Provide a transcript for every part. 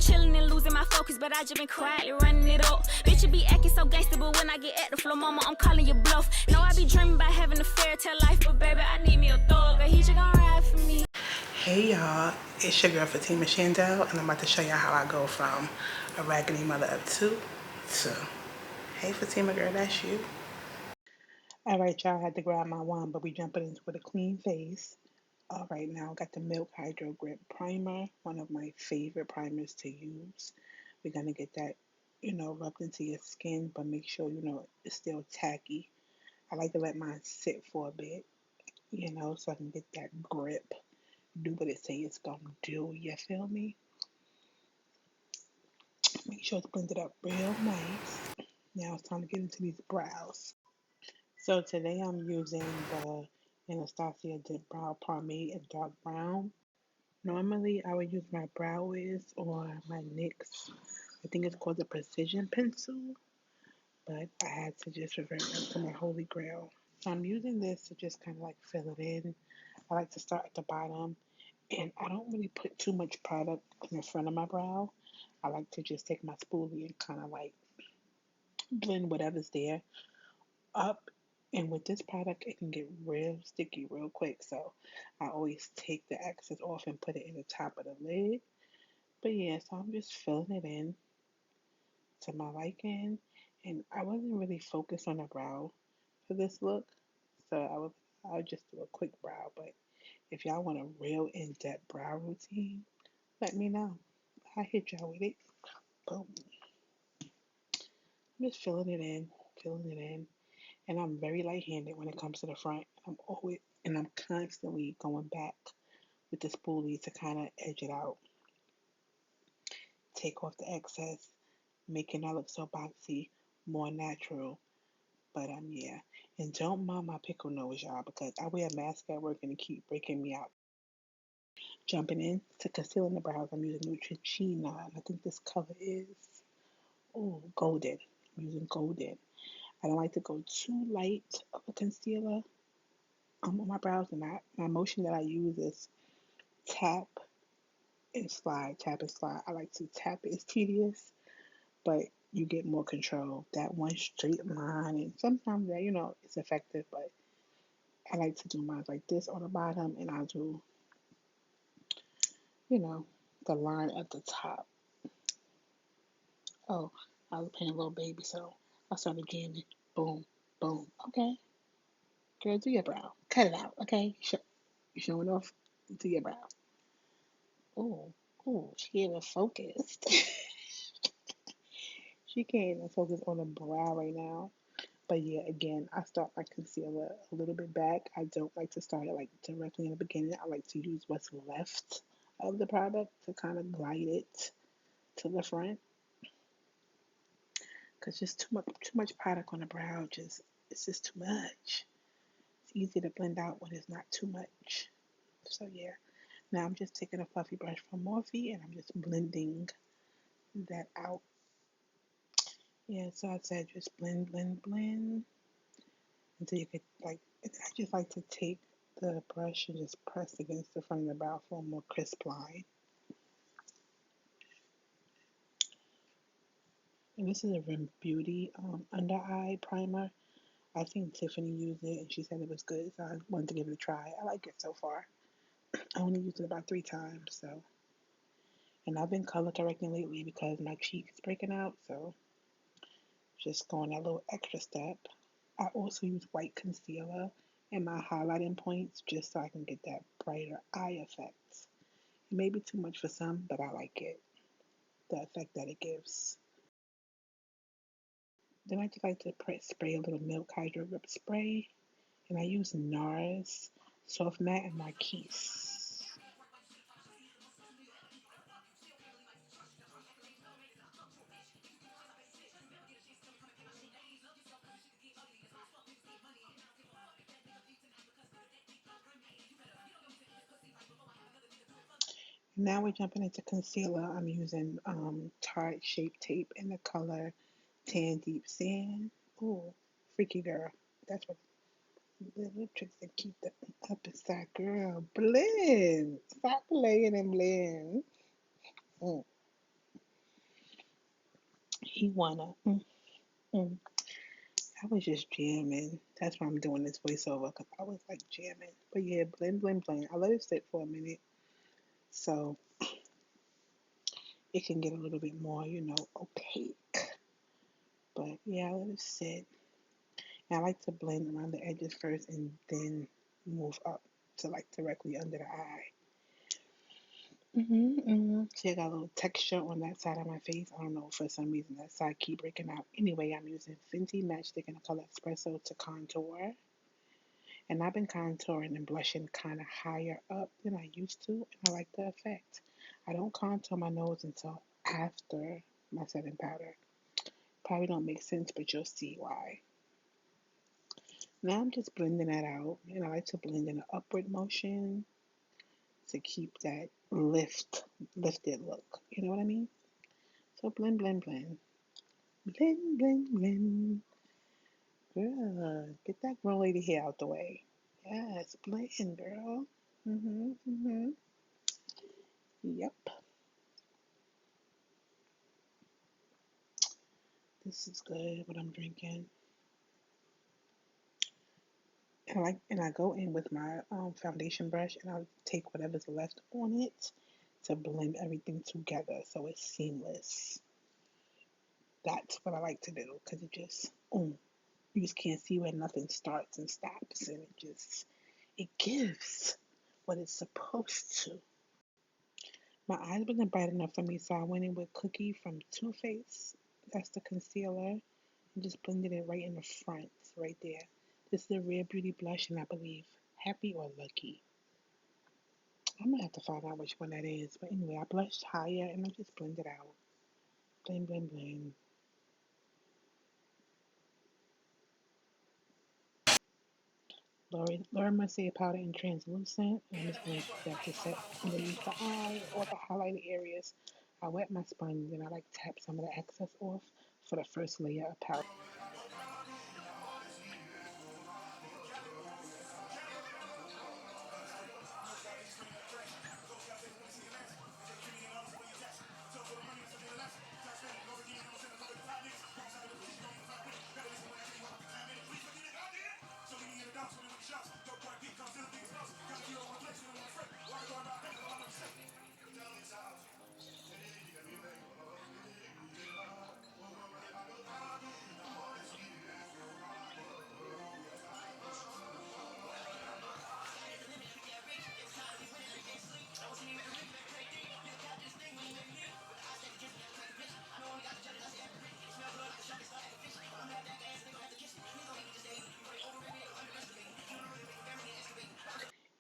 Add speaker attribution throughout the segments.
Speaker 1: chilling and losing my focus, but I just been quietly running it up. Bitch, you be acting so gangster, but when I get at the floor, mama, I'm calling you bluff. No, I be dreaming about having a fairy tale life, but baby, I need me a thug, or he just gonna ride for me.
Speaker 2: Hey y'all, it's your girl Fatima Shandell, and I'm about to show y'all how I go from a raggedy mother of two to, hey Fatima girl, that's you. Alright y'all, I had to grab my wand, but we jumping into with a clean face. Alright, now I got the Milk Hydro Grip Primer, one of my favorite primers to use. We're gonna get that, rubbed into your skin, but make sure, it's still tacky. I like to let mine sit for a bit, so I can get that grip. Do what it say it's gonna do, you feel me? Make sure it's blended up real nice. Now it's time to get into these brows. So today I'm using the Anastasia Dip Brow Pomade in dark brown. Normally I would use my Brow Wiz or my NYX, I think it's called the Precision Pencil, but I had to just revert back to my holy grail. So I'm using this to just kind of like fill it in. I like to start at the bottom, and I don't really put too much product in the front of my brow. I like to just take my spoolie and kind of like blend whatever's there up. And with this product, it can get real sticky real quick. So I always take the excess off and put it in the top of the lid. But yeah, so I'm just filling it in to my liking. And I wasn't really focused on the brow for this look. So I'll just do a quick brow. But if y'all want a real in-depth brow routine, let me know. I'll hit y'all with it. Boom. I'm just filling it in. And I'm very light-handed when it comes to the front. I'm constantly going back with the spoolie to kind of edge it out, take off the excess, making it look so boxy, more natural. But yeah, and don't mind my pickle nose, y'all, because I wear a mask at work and it keep breaking me out. Jumping in to concealing the brows, I'm using Neutrogena, and I think this color is golden. I'm using golden. I don't like to go too light of a concealer on my brows, and my motion that I use is tap and slide, tap and slide. I like to tap it. It's tedious, but you get more control. That one straight line, and sometimes that, it's effective, but I like to do mine like this on the bottom, and I'll do, you know, the line at the top. Oh, I was playing Little Baby, so I started jamming. Boom, boom. Okay, girl, do your brow. Cut it out, okay? You're showing off. Do your brow. Oh, she ain't even focused. She can't even focus on the brow right now. But yeah, again, I start my concealer a little bit back. I don't like to start it like directly in the beginning. I like to use what's left of the product to kind of glide it to the front. Cause just too much product on the brow, it's just too much. It's easy to blend out when it's not too much. So yeah, now I'm just taking a fluffy brush from Morphe and I'm just blending that out. Yeah, so I said just blend, blend, blend until you could like. I just like to take the brush and just press against the front of the brow for a more crisp line. And this is a Rim Beauty under eye primer. I seen Tiffany use it and she said it was good, so I wanted to give it a try. I like it so far. I only used it about 3 times, so. And I've been color correcting lately because my cheek is breaking out, so just going that little extra step. I also use white concealer in my highlighting points just so I can get that brighter eye effect. It may be too much for some, but I like it, the effect that it gives. Then I just like to spray a little Milk Hydro Grip Spray, and I use NARS, Soft Matte, and Marqueees. Now we're jumping into concealer. I'm using Tarte Shape Tape in the color Tan Deep Sand. Ooh, freaky girl. That's what the lip tricks that keep the up inside. Girl, blend. Stop playing and blend. Mm. Iwana. Mm. I was just jamming. That's why I'm doing this voiceover because I was like jamming. But yeah, blend, blend, blend. I let it sit for a minute so it can get a little bit more, opaque. But yeah, I let it sit. And I like to blend around the edges first and then move up to like directly under the eye. See, I got a little texture on that side of my face. I don't know, for some reason that side keep breaking out. Anyway, I'm using Fenty Matchstick in the color Espresso to contour. And I've been contouring and blushing kind of higher up than I used to, and I like the effect. I don't contour my nose until after my setting powder. Probably don't make sense, but you'll see why. Now I'm just blending that out, and I like to blend in an upward motion to keep that lifted look. You know what I mean? So blend, blend, blend. Blend, blend, blend. Good. Get that grown lady hair out the way. Yes, blend, girl. Yep. This is good, what I'm drinking. And I go in with my foundation brush and I'll take whatever's left on it to blend everything together so it's seamless. That's what I like to do because you just can't see where nothing starts and stops, and it gives what it's supposed to. My eyes wasn't bright enough for me, so I went in with Cookie from Too Faced. That's the concealer, and just blended it right in the front, right there. This is a Rare Beauty blush, and I believe Happy or Lucky. I'm gonna have to find out which one that is. But anyway, I blushed higher, and I just blend it out. Blend, blend, blend. Laura Mercier powder in translucent, and I'm just going to use that to set underneath the eye or the highlighted areas. I wet my sponge, and I like tap some of the excess off for the first layer of powder.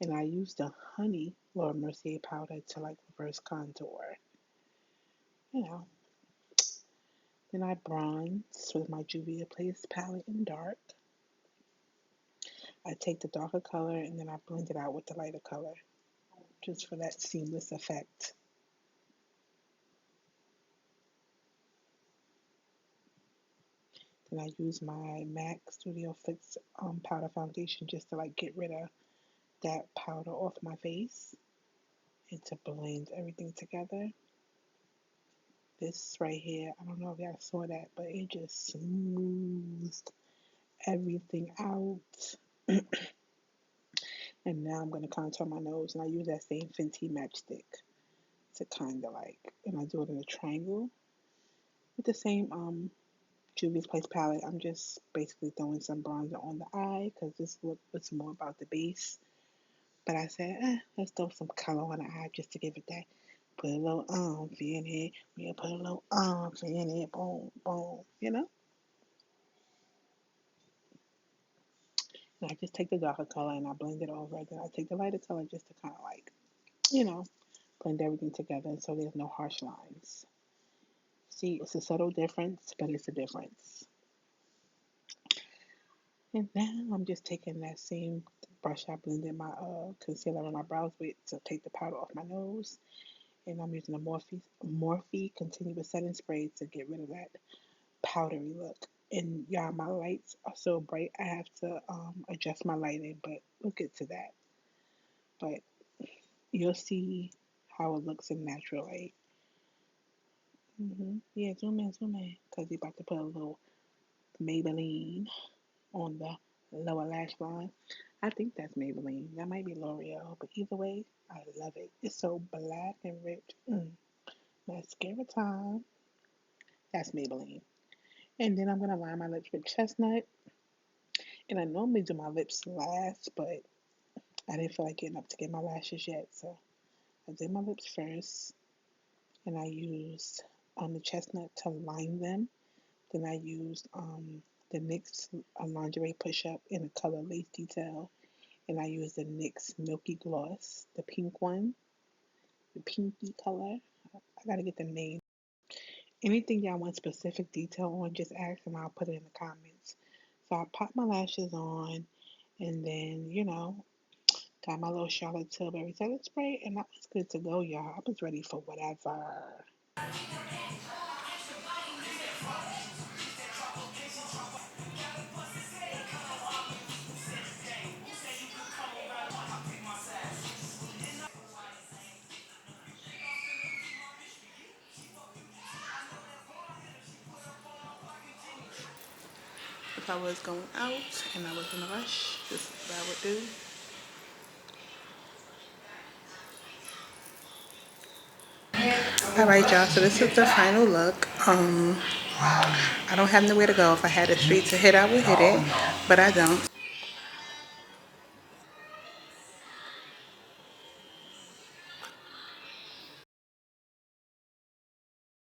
Speaker 2: And I use the honey Laura Mercier powder to like reverse contour. You know. Then I bronze with my Juvia Place palette in dark. I take the darker color and then I blend it out with the lighter color, just for that seamless effect. Then I use my MAC Studio Fix powder foundation just to like get rid of that powder off my face and to blend everything together. This right here, I don't know if y'all saw that, but it just smoothed everything out. And now I'm going to contour my nose, and I use that same Fenty matchstick to kind of like, and I do it in a triangle with the same Juvia's Place palette. I'm just basically throwing some bronzer on the eye because this look was more about the base. But I said, let's throw some color on the eye just to give it that. Put a little in it. We'll put a little in it. Boom, boom. And I just take the darker color and I blend it over. Then I take the lighter color just to kind of like, you know, blend everything together so there's no harsh lines. See, it's a subtle difference, but it's a difference. And now I'm just taking that same brush I blended my concealer on my brows with to take the powder off my nose. And I'm using a Morphe Continuous setting spray to get rid of that powdery look. And y'all, my lights are so bright, I have to adjust my lighting, but we'll get to that. But you'll see how it looks in natural light. Yeah, zoom in, zoom in. Because you're about to put a little Maybelline on the lower lash line. I think that's Maybelline. That might be L'Oreal. But either way, I love it. It's so black and rich. Mascara time. That's Maybelline. And then I'm going to line my lips with Chestnut. And I normally do my lips last, but I didn't feel like getting up to get my lashes yet. So I did my lips first. And I used the Chestnut to line them. Then I used the NYX lingerie push-up in the color lace detail. And I used the NYX Milky Gloss, the pink one, the pinky color. I gotta get the name. Anything y'all want specific detail on, just ask and I'll put it in the comments. So I popped my lashes on and then, got my little Charlotte Tilbury setting spray and I was good to go, y'all. I was ready for whatever. If I was going out and I was in a rush, this is what I would do. Alright y'all, so this is the final look. I don't have nowhere to go. If I had a street to hit, I would hit it, but I don't.